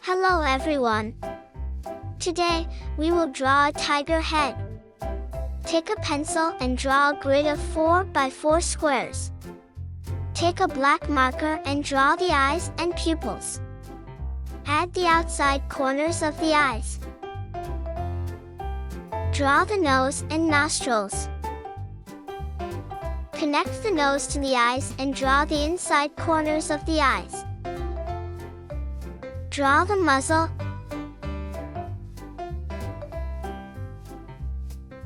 Hello everyone. Today, we will draw a tiger head. Take a pencil and draw a grid of 4 by 4 squares. Take a black marker and draw the eyes and pupils. Add the outside corners of the eyes. Draw the nose and nostrils. Connect the nose to the eyes and draw the inside corners of the eyes. Draw the muzzle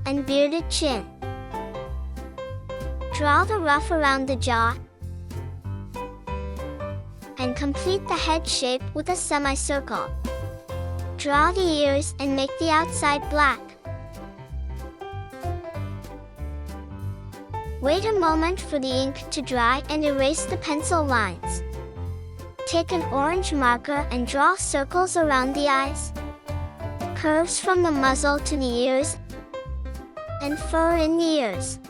and bearded chin. Draw the ruff around the jaw and complete the head shape with a semicircle. Draw the ears and make the outside black. Wait a moment for the ink to dry and erase the pencil lines. Take an orange marker and draw circles around the eyes, curves from the muzzle to the ears, and fur in the ears,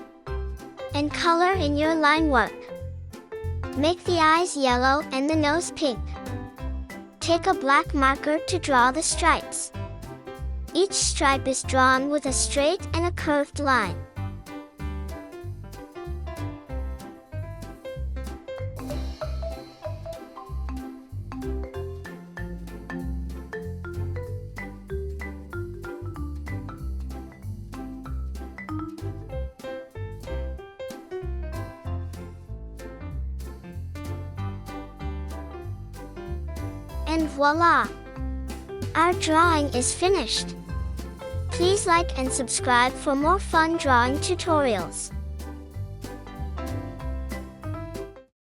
and color in your line work. Make the eyes yellow and the nose pink. Take a black marker to draw the stripes. Each stripe is drawn with a straight and a curved line. And voila! Our drawing is finished. Please like and subscribe for more fun drawing tutorials.